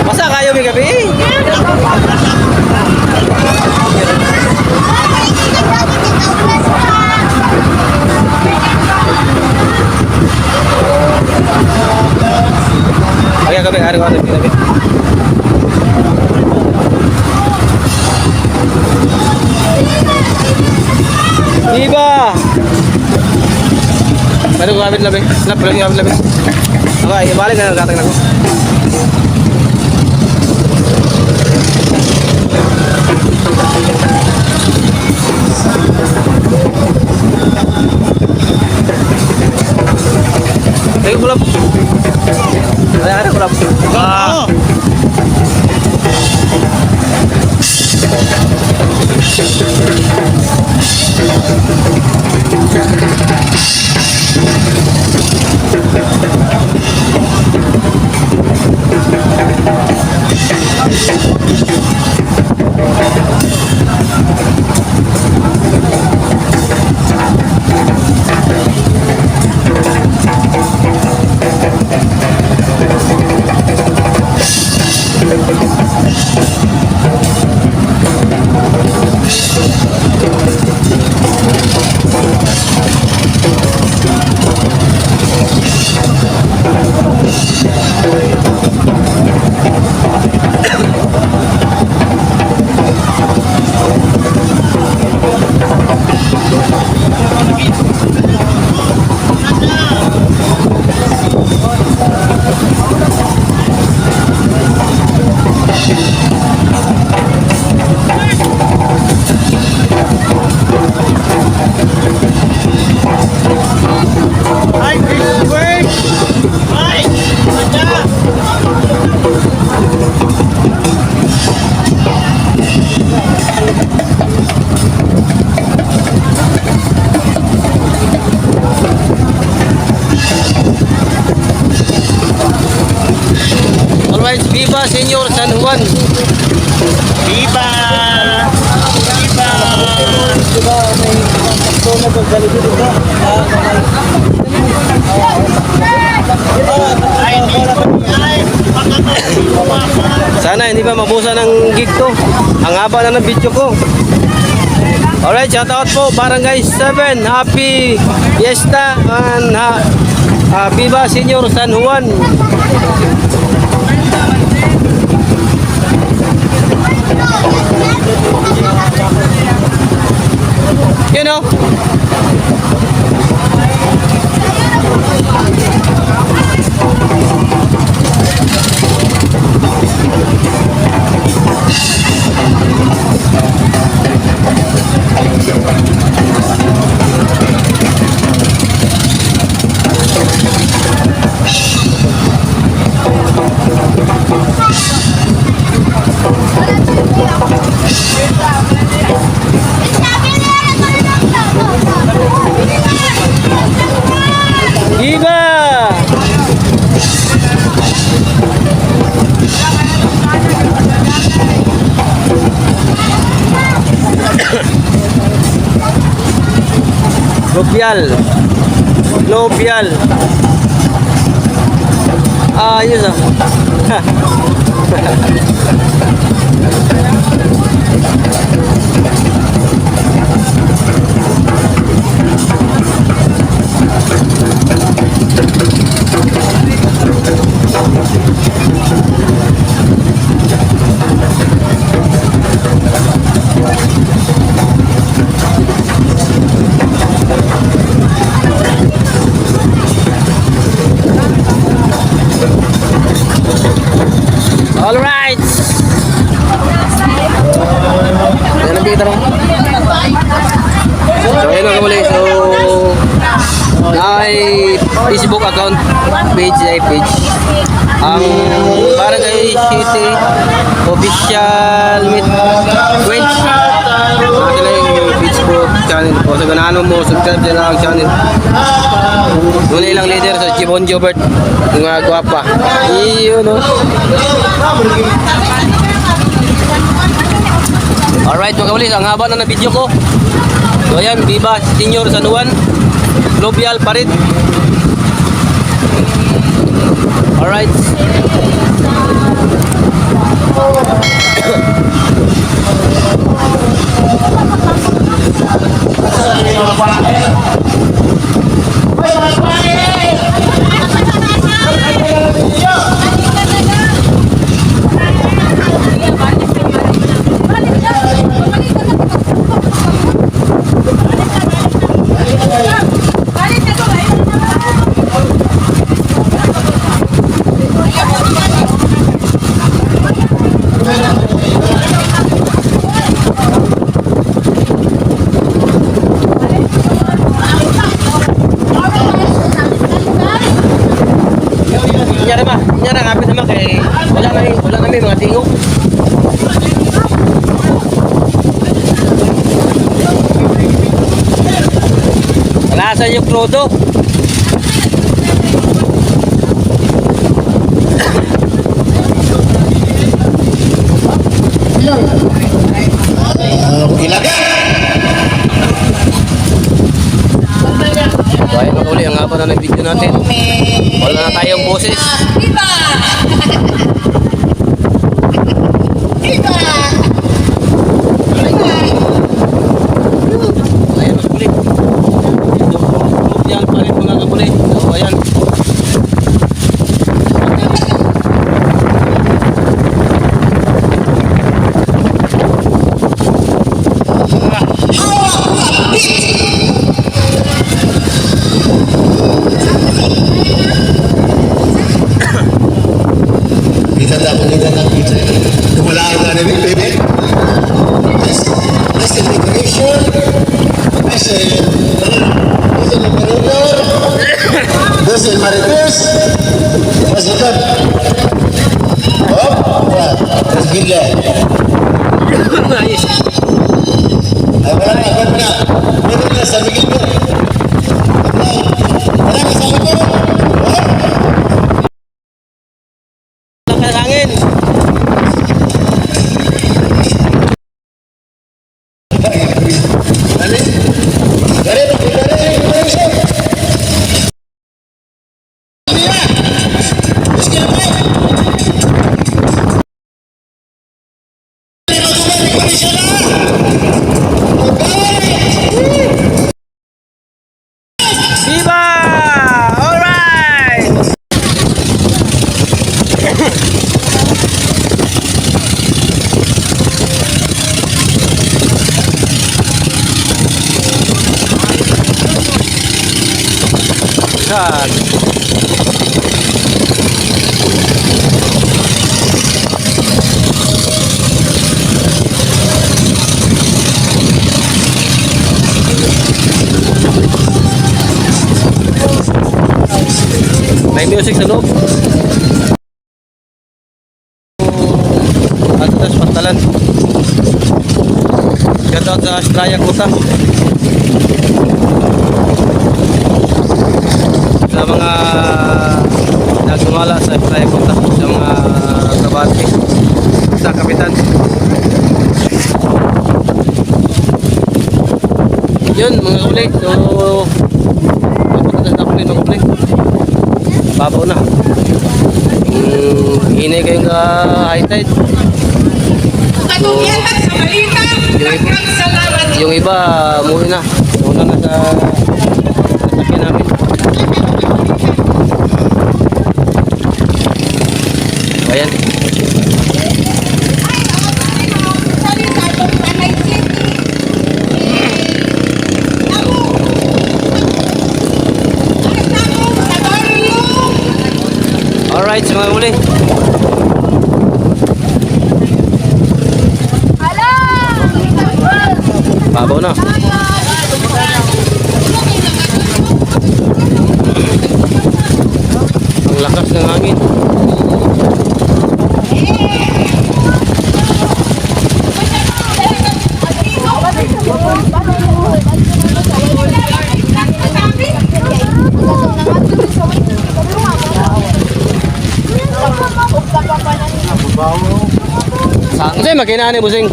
Masa kayo may gabi? Kaya gabi, hari-hari gabi. Iba. Ano ko gamit labi? Lap lagi gamit labi. Okay, balik na gatag na ko. Lagi kulap. Ada kulap. Ah. Alright, Viva Senior San Juan. Viva! Viva! Sana hindi pa mabusa ng gig ko. Ang haba na ng video ko. Alright, shout out po Barangay 7. Happy Fiesta and Viva Senior San Juan. You know. Lobial. Ayos ah. Alright. Ayan ang kita lang. So ayun mga kamuli. So ay Facebook account page ay page. Ang Barangay City official meet Twitch. Akin lang yung Facebook channel po. So ganaan mo subscribe din ang channel. Muna ilang leader sa Chibon Jobert. Yung mga gwapa. Iyon no. Alright mga kawalis, ang haba na video ko. So ayan, Viva Senior San Juan, Lobial Parit. Alright. Nyara ngapit naman kay wala kami mga tingog. Alasan yung klodo. Bahay mga uli, ang haba na ng video natin. Wala na tayong boses. Ayan mga uli. Yan pa rin mga kapuli. So ayan. This is Marites. What's it done? Oh, yeah. That's good guy. Nice. Ay, wala na. Pwede na, sabi ko. Wala na, sabi ko. Lakas hangin. Viva! Alright! Yan. May music sa loob. At tas pantalan. Shoutout sa Astraya Kuta. Sa mga nagumala sa Astraya Kuta. Sa mga kabate. Sa kapitan. Yun mga mga kabuli. So, papunta na kami mga kabuli. Babaw na. Hinay kayong high tide. Yung iba, umuwi na. Muna na sa sasakyan namin. Ayan. Alright, mga muli. Babaw na. Ang lakas ng hangin. Kasi makina ni busing.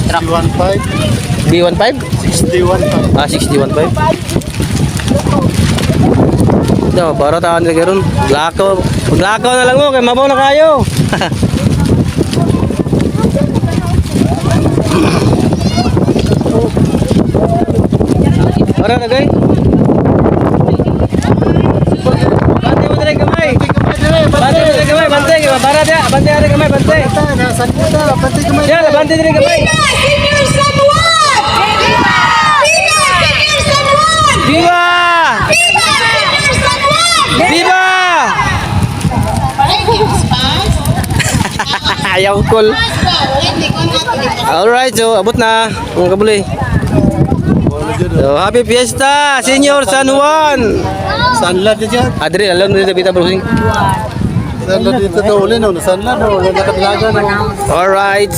Truck 15, B15? 61. Ah, 61.5. No, para taan na karon. Maglakaw na lang mo kay mabaw na kayo. Para na gay. Bante mo dire kamay. Bante mo dire kamay, bante. Para dia, bante dire kamay, bante. Ya, bante dire kamay. Viva! Viva! Ayaw cool. Alright, so abot na mga kabuli. So, happy fiesta, Senior San Juan. Sanla dyan. Adri, alam nyo dito browsing. Sanla dito to uli no. Sanla no. Nakatlaga no. Alright.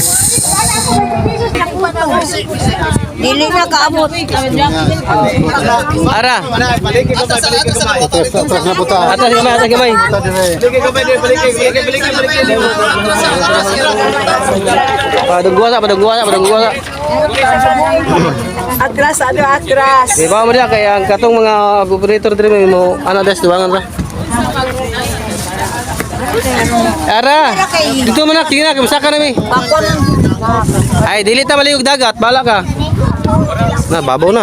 Dili na kaabot. Ara. Atras na puta. Atas gamay, atas gamay. Padungguasa. Atras, atras. Di ba mo dia kaya ang katong mga operator diri mo ana des duwangan ra. Ara. Dito man na tingnan ka masaka na mi. Ay dili ta malayog dagat, bala ka. Na babaw na.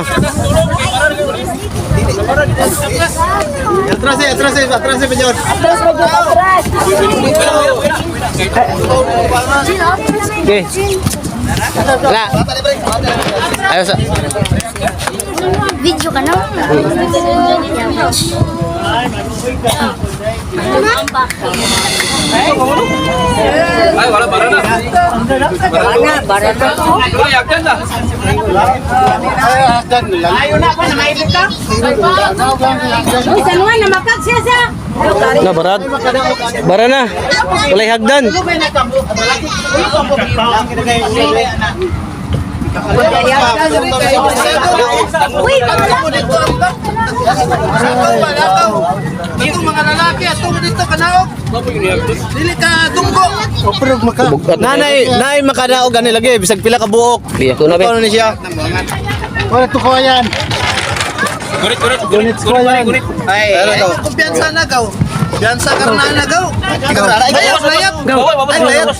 Atras penyon. Okay. Wala. Ayo sa. Video ka na? Ay wala bara na. Bara na. Ayaw na pa na maibig ka. Uy, sanuan na makag siya sa. Na barad. Bara na. Walay hagdan. Uy, Ito mga lalaki, atong dito kanaog. Dili ka tunggo. Oprog maka. Nanay makadaog gani lagi bisag pila ka buok. Biya ko na be. Ano ni siya? Wala to ko yan. Gurit. Unit ko yan. Ay, kumpiyansa na gaw. Kumpiyansa ka na nagaw. Layap. Ay, layap.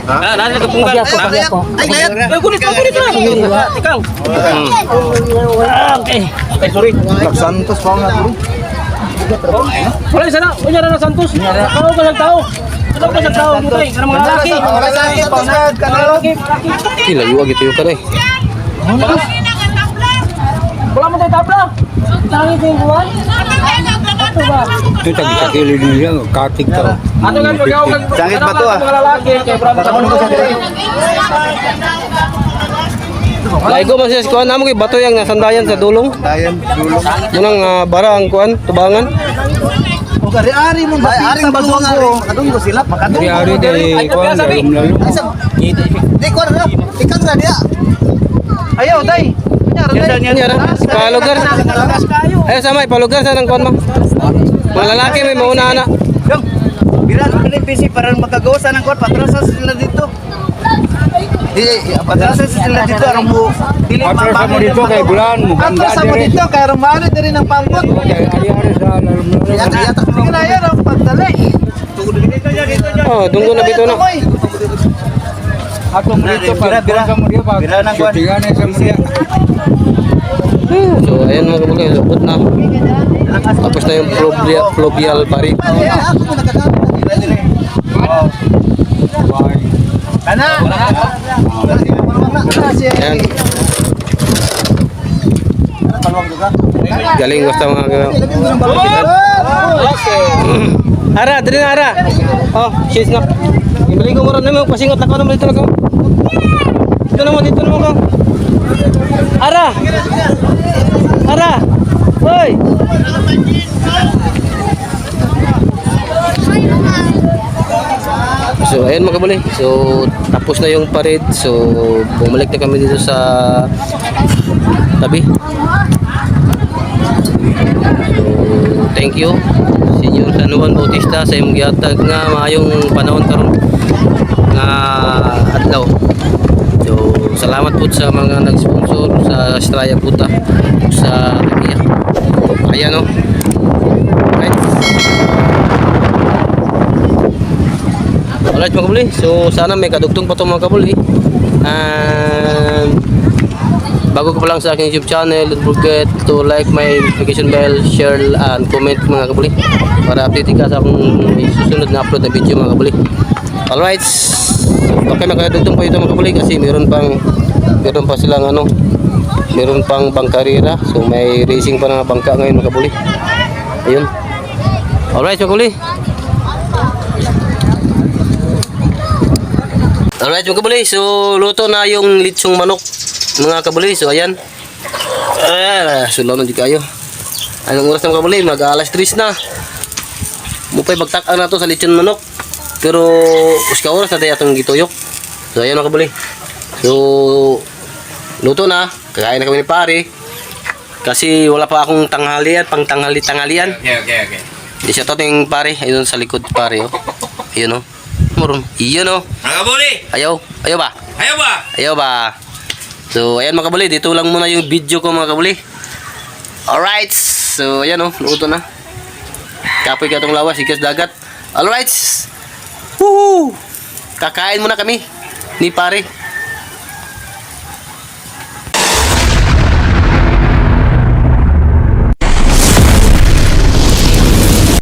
Ah, nani ka pungga. Ay, layap. Gurit na. Ikaw. Okay. Okay, sorry. Santos pa nga bro. Wala sana. Unya na Santos. Tao ka sa tao. Tao ka sa tao dito eh. Kana mga lalaki. Kila yuwa gitu yung kanay. Wala mo tayo tabla. Tangi ko yung buwan. Itu tadi kakili dia katik tau. Ato kan pagaw kan. Sangit ba to, ah? Mga lalaki kay Laigo man siya sa kuan amo kay bato yang nasandayan sa dulong. Dayan dulo. Munang bara ang kuan tubangan. Ari mo ba? Ari ang bagong ko. Makadunggo sila, makadunggo. Hari dari kuan lalum lalum. Di ko na. Ikan na dia. Ayaw, day. Nyara, palugar. Ayo sama palugar sa nang kuan mo. Mga lalaki may mauna na. Biran Pilipisi para makagawa sa ng kuwan patrasa sila dito. Patrasa sila dito arang mo. Dili Atras mo dito kay Bulan, mukhang Atras mo dire. dito kay arang maano diri ng pambot. Kay ari-ari sa Yata sige na yan ang pagdali. Oh, dunggo na bito na. atong dito pa. Sa mo dia pa. Shootingan sa mo dia. So, ayan mga kabuli, lupot na. Tapos na yung fluvial pari. Kana. Ayan. Galing basta mga Ara, dali na Ara. Oh, cheese na. Ibalik ko mo rin naman, pasingot ako naman dito na ko. Dito naman ko. Ara! Ara! Hoy! So, ayan mga kabuli. So, tapos na yung parade. So, bumalik na kami dito sa tabi. So, thank you Senyor San Juan Bautista sa imong gihatag nga maayong panahon karon nga adlaw. So, salamat po sa mga nag-sponsor sa Estrella Puta sa Tagiya. Ayan o. Right. Alright mga kabuli. So, sana may kadugtong pa ito mga kabuli. And bago ka pa lang sa aking YouTube channel, don't forget to like my notification bell, share and comment mga kabuli para update ka sa akong susunod na upload na video mga kabuli. Alright, okay, makadugtong pa ito mga kabuli kasi meron pa silang meron pang bangkarira, so may racing pa na bangka ngayon mga kabuli. Ayun. Alright mga kabuli. Alright mga kabuli, so luto na yung litsong manok mga kabuli. So ayan, sulaw na di kayo. Anong oras na mga kabuli? Mag alas 3 na. Mupay bagtak na to sa lechon manok, pero uska oras na tayo itong gituyok. So ayan mga kabuli, so luto na, kakain na kami ni pare kasi wala pa akong tanghalian, pang tanghalian. Okay. Di siya to ting pare, ayun sa likod pare oh. Ayun oh, moron iyon oh. Mga kabuli! Ayaw ba? Ayaw ba? So, ayan mga kabuli, dito lang muna yung video ko mga kabuli. Alright, so ayan o, luto na. Kapoy ka itong lawas, ikas dagat. Alright, woohoo! Kakain muna kami ni pare.